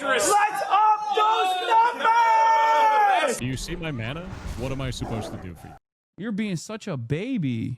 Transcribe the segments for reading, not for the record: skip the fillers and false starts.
Let's up those numbers! Do you see my mana? What am I supposed to do for you? You're being such a baby.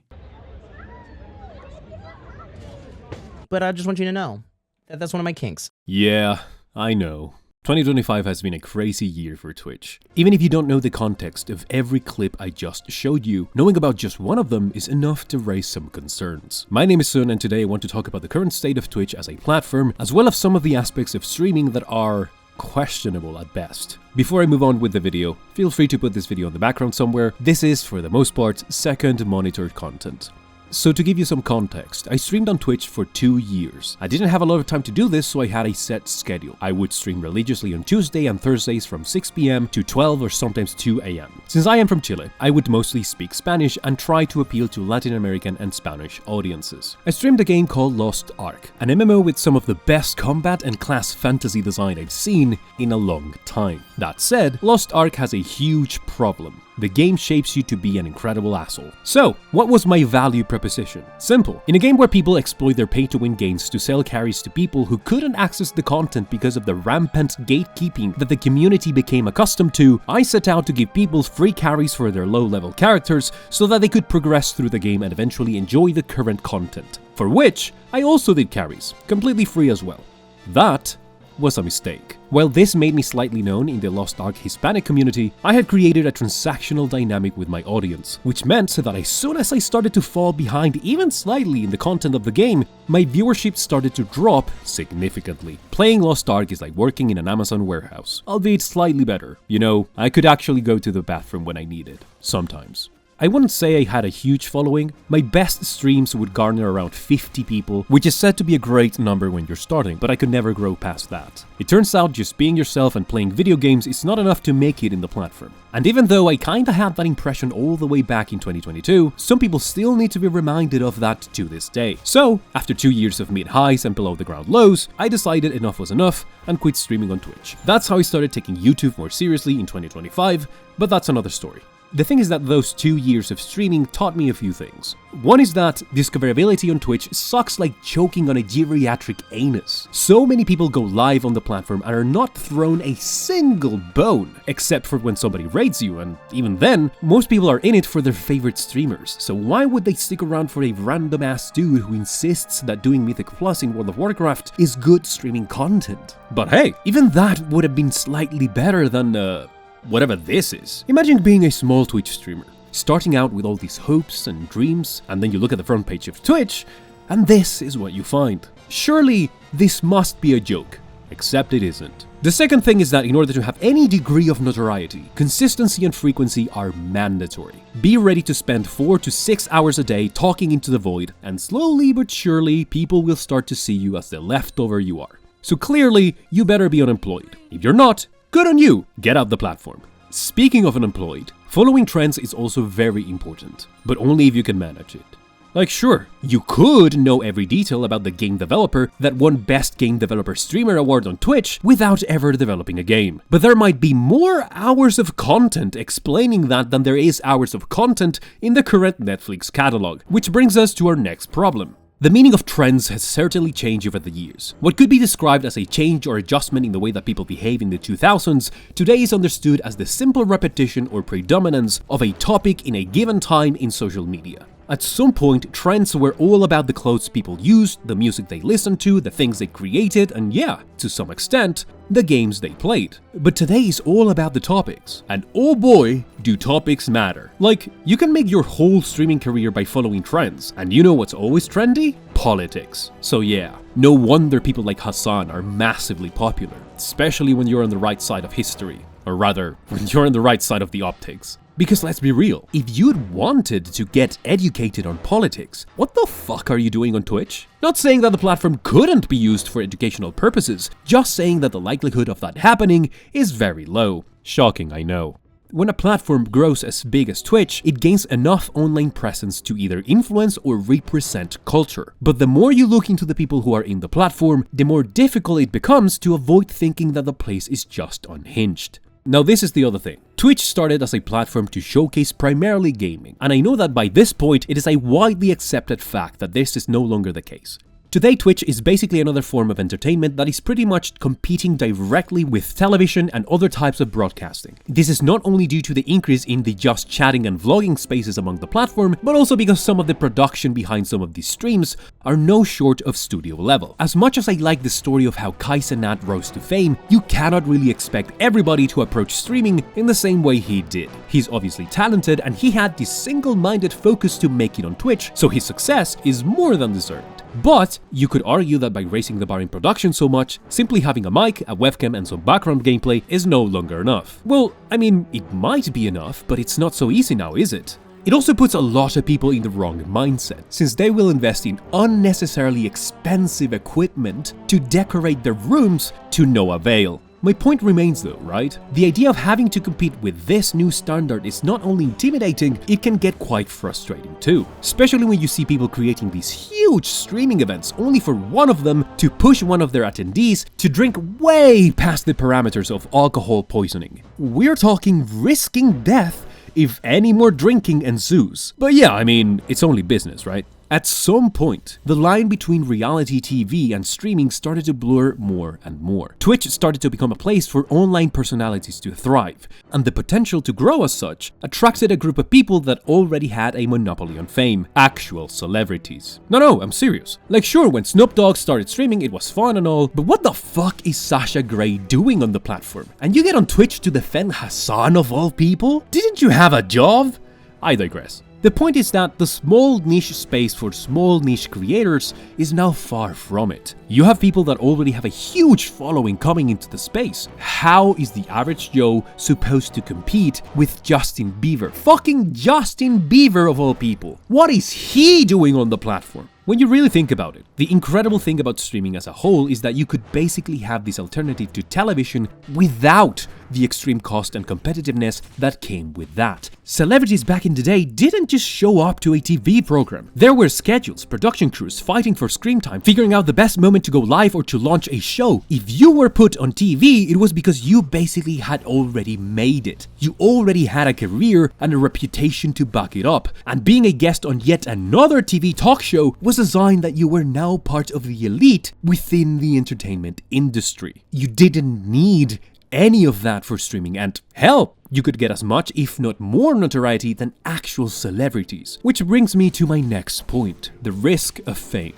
But I just want you to know that that's one of my kinks. Yeah, I know. 2025 has been a crazy year for Twitch. Even if you don't know the context of every clip I just showed you, knowing about just one of them is enough to raise some concerns. My name is Sun, and today I want to talk about the current state of Twitch as a platform, as well as some of the aspects of streaming that are questionable at best. Before I move on with the video, feel free to put this video in the background somewhere. This is, for the most part, second monitored content. So to give you some context, I streamed on Twitch for 2 years. I didn't have a lot of time to do this, so I had a set schedule. I would stream religiously on Tuesday and Thursdays from 6 PM to 12 or sometimes 2 AM. Since I am from Chile, I would mostly speak Spanish and try to appeal to Latin American and Spanish audiences. I streamed a game called Lost Ark, an MMO with some of the best combat and class fantasy design I've seen in a long time. That said, Lost Ark has a huge problem. The game shapes you to be an incredible asshole. So, what was my value proposition? Simple. In a game where people exploit their pay-to-win gains to sell carries to people who couldn't access the content because of the rampant gatekeeping that the community became accustomed to, I set out to give people free carries for their low-level characters so that they could progress through the game and eventually enjoy the current content. For which, I also did carries, completely free as well. That was a mistake. While this made me slightly known in the Lost Ark Hispanic community, I had created a transactional dynamic with my audience, which meant that as soon as I started to fall behind even slightly in the content of the game, my viewership started to drop significantly. Playing Lost Ark is like working in an Amazon warehouse, albeit slightly better. You know, I could actually go to the bathroom when I needed, sometimes. I wouldn't say I had a huge following. My best streams would garner around 50 people, which is said to be a great number when you're starting, but I could never grow past that. It turns out just being yourself and playing video games is not enough to make it in the platform. And even though I kinda had that impression all the way back in 2022, some people still need to be reminded of that to this day. So, after 2 years of mid-highs and below-the-ground lows, I decided enough was enough and quit streaming on Twitch. That's how I started taking YouTube more seriously in 2025, but that's another story. The thing is that those 2 years of streaming taught me a few things. One is that discoverability on Twitch sucks like choking on a geriatric anus. So many people go live on the platform and are not thrown a single bone, except for when somebody raids you, and even then, most people are in it for their favorite streamers. So why would they stick around for a random ass dude who insists that doing Mythic Plus in World of Warcraft is good streaming content? But hey, even that would have been slightly better than, whatever this is. Imagine being a small Twitch streamer, starting out with all these hopes and dreams, and then you look at the front page of Twitch, and this is what you find. Surely, this must be a joke, except it isn't. The second thing is that in order to have any degree of notoriety, consistency and frequency are mandatory. Be ready to spend 4 to 6 hours a day talking into the void, and slowly but surely, people will start to see you as the leftover you are. So clearly, you better be unemployed. If you're not, good on you! Get out the platform. Speaking of unemployed, following trends is also very important, but only if you can manage it. Like sure, you could know every detail about the game developer that won Best Game Developer Streamer Award on Twitch without ever developing a game. But there might be more hours of content explaining that than there is hours of content in the current Netflix catalog, which brings us to our next problem. The meaning of trends has certainly changed over the years. What could be described as a change or adjustment in the way that people behave in the 2000s, today is understood as the simple repetition or predominance of a topic in a given time in social media. At some point, trends were all about the clothes people used, the music they listened to, the things they created, and yeah, to some extent, the games they played. But today is all about the topics. And oh boy, do topics matter. Like, you can make your whole streaming career by following trends, and you know what's always trendy? Politics. So yeah, no wonder people like Hassan are massively popular, especially when you're on the right side of history. Or rather, when you're on the right side of the optics. Because let's be real, if you'd wanted to get educated on politics, what the fuck are you doing on Twitch? Not saying that the platform couldn't be used for educational purposes, just saying that the likelihood of that happening is very low. Shocking, I know. When a platform grows as big as Twitch, it gains enough online presence to either influence or represent culture. But the more you look into the people who are in the platform, the more difficult it becomes to avoid thinking that the place is just unhinged. Now this is the other thing. Twitch started as a platform to showcase primarily gaming, and I know that by this point it is a widely accepted fact that this is no longer the case. Today, Twitch is basically another form of entertainment that is pretty much competing directly with television and other types of broadcasting. This is not only due to the increase in the just chatting and vlogging spaces among the platform, but also because some of the production behind some of these streams are no short of studio level. As much as I like the story of how Kaizenat rose to fame, you cannot really expect everybody to approach streaming in the same way he did. He's obviously talented and he had this single-minded focus to make it on Twitch, so his success is more than deserved. But you could argue that by raising the bar in production so much, simply having a mic, a webcam and some background gameplay is no longer enough. Well, I mean, it might be enough, but it's not so easy now, is it? It also puts a lot of people in the wrong mindset, since they will invest in unnecessarily expensive equipment to decorate their rooms to no avail. My point remains though, right? The idea of having to compete with this new standard is not only intimidating, it can get quite frustrating too. Especially when you see people creating these huge streaming events only for one of them to push one of their attendees to drink way past the parameters of alcohol poisoning. We're talking risking death if any more drinking ensues. But yeah, I mean, it's only business, right? At some point, the line between reality TV and streaming started to blur more and more. Twitch started to become a place for online personalities to thrive, and the potential to grow as such attracted a group of people that already had a monopoly on fame, actual celebrities. No, I'm serious. Like sure, when Snoop Dogg started streaming it was fun and all, but what the fuck is Sasha Grey doing on the platform? And you get on Twitch to defend Hassan of all people? Didn't you have a job? I digress. The point is that the small niche space for small niche creators is now far from it. You have people that already have a huge following coming into the space. How is the average Joe supposed to compete with Justin Bieber? Fucking Justin Bieber of all people. What is he doing on the platform? When you really think about it, the incredible thing about streaming as a whole is that you could basically have this alternative to television without the extreme cost and competitiveness that came with that. Celebrities back in the day didn't just show up to a TV program. There were schedules, production crews fighting for screen time, figuring out the best moment to go live or to launch a show. If you were put on TV, it was because you basically had already made it. You already had a career and a reputation to back it up. And being a guest on yet another TV talk show was a sign that you were now part of the elite within the entertainment industry. You didn't need any of that for streaming, and hell, you could get as much if not more notoriety than actual celebrities. Which brings me to my next point, the risk of fame.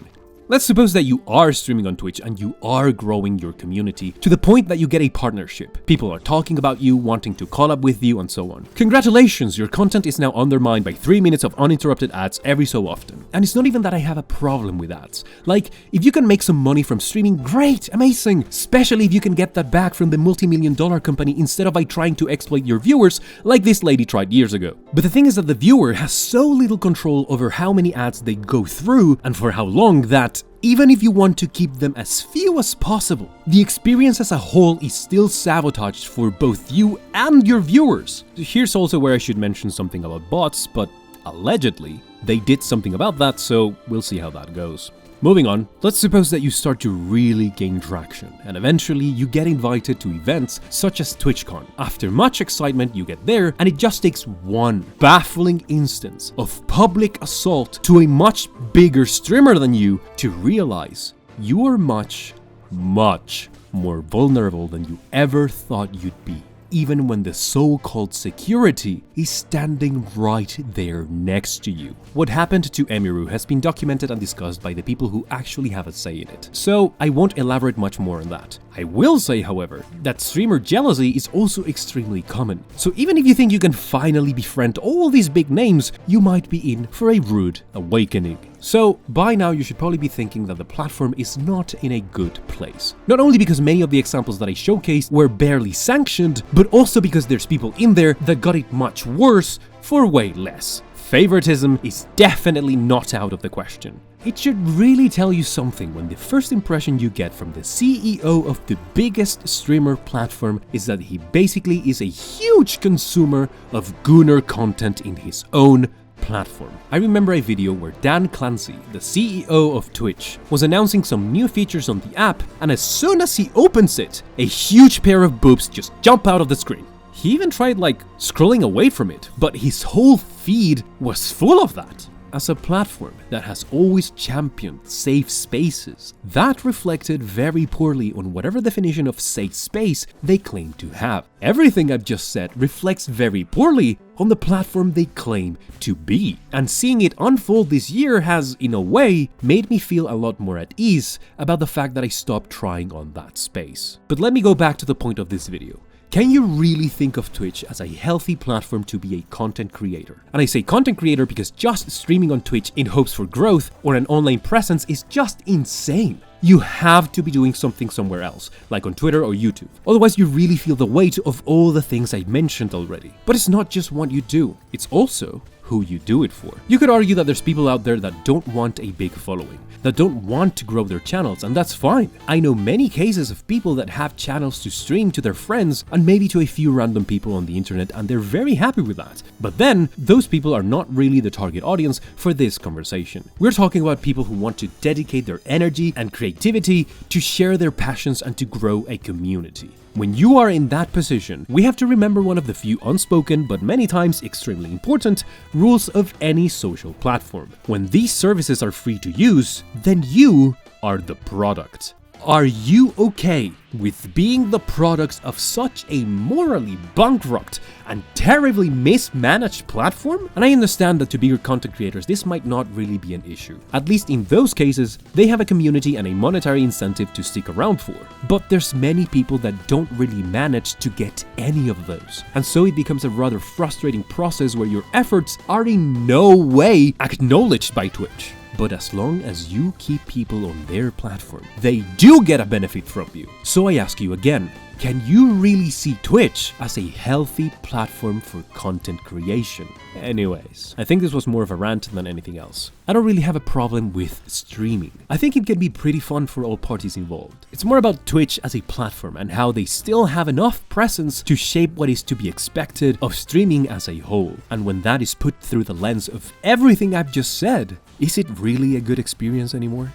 Let's suppose that you are streaming on Twitch and you are growing your community to the point that you get a partnership. People are talking about you, wanting to collab with you, and so on. Congratulations, your content is now undermined by 3 minutes of uninterrupted ads every so often. And it's not even that I have a problem with ads. Like, if you can make some money from streaming, great, amazing. Especially if you can get that back from the multi-million-dollar company instead of by trying to exploit your viewers like this lady tried years ago. But the thing is that the viewer has so little control over how many ads they go through and for how long that even if you want to keep them as few as possible, the experience as a whole is still sabotaged for both you and your viewers. Here's also where I should mention something about bots, but allegedly, they did something about that, so we'll see how that goes. Moving on, let's suppose that you start to really gain traction, and eventually you get invited to events such as TwitchCon. After much excitement, you get there, and it just takes one baffling instance of public assault to a much bigger streamer than you to realize you are much more vulnerable than you ever thought you'd be, even when the so-called security is standing right there next to you. What happened to Emiru has been documented and discussed by the people who actually have a say in it, so I won't elaborate much more on that. I will say, however, that streamer jealousy is also extremely common, so even if you think you can finally befriend all these big names, you might be in for a rude awakening. So, by now you should probably be thinking that the platform is not in a good place. Not only because many of the examples that I showcased were barely sanctioned, but also because there's people in there that got it much worse for way less. Favoritism is definitely not out of the question. It should really tell you something when the first impression you get from the CEO of the biggest streamer platform is that he basically is a huge consumer of gooner content in his own platform. I remember a video where Dan Clancy, the CEO of Twitch, was announcing some new features on the app, and as soon as he opens it, a huge pair of boobs just jump out of the screen. He even tried scrolling away from it, but his whole feed was full of that. as a platform that has always championed safe spaces, that reflected very poorly on whatever definition of safe space they claim to have. Everything I've just said reflects very poorly on the platform they claim to be. And seeing it unfold this year has, in a way, made me feel a lot more at ease about the fact that I stopped trying on that space. But let me go back to the point of this video. Can you really think of Twitch as a healthy platform to be a content creator? And I say content creator because just streaming on Twitch in hopes for growth or an online presence is just insane. You have to be doing something somewhere else, like on Twitter or YouTube. Otherwise, you really feel the weight of all the things I mentioned already. But it's not just what you do, it's also who you do it for. You could argue that there's people out there that don't want a big following, that don't want to grow their channels, and that's fine. I know many cases of people that have channels to stream to their friends and maybe to a few random people on the internet, and they're very happy with that. But then, those people are not really the target audience for this conversation. We're talking about people who want to dedicate their energy and creativity to share their passions and to grow a community. When you are in that position, we have to remember one of the few unspoken but many times extremely important rules of any social platform. When these services are free to use, then you are the product. Are you okay with being the product of such a morally bankrupt and terribly mismanaged platform? And I understand that to bigger content creators this might not really be an issue. At least in those cases, they have a community and a monetary incentive to stick around for. But there's many people that don't really manage to get any of those. And so it becomes a rather frustrating process where your efforts are in no way acknowledged by Twitch. But as long as you keep people on their platform, they do get a benefit from you. So I ask you again, can you really see Twitch as a healthy platform for content creation? Anyways, I think this was more of a rant than anything else. I don't really have a problem with streaming. I think it can be pretty fun for all parties involved. It's more about Twitch as a platform and how they still have enough presence to shape what is to be expected of streaming as a whole. And when that is put through the lens of everything I've just said, is it really a good experience anymore?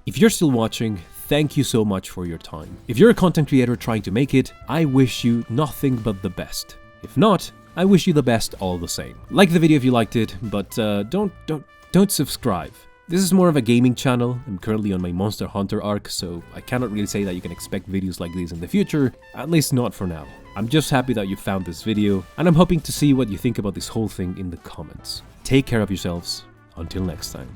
If you're still watching, thank you so much for your time. If you're a content creator trying to make it, I wish you nothing but the best. If not, I wish you the best all the same. Like the video if you liked it, but don't subscribe. This is more of a gaming channel. I'm currently on my Monster Hunter arc, so I cannot really say that you can expect videos like these in the future, at least not for now. I'm just happy that you found this video, and I'm hoping to see what you think about this whole thing in the comments. Take care of yourselves. Until next time.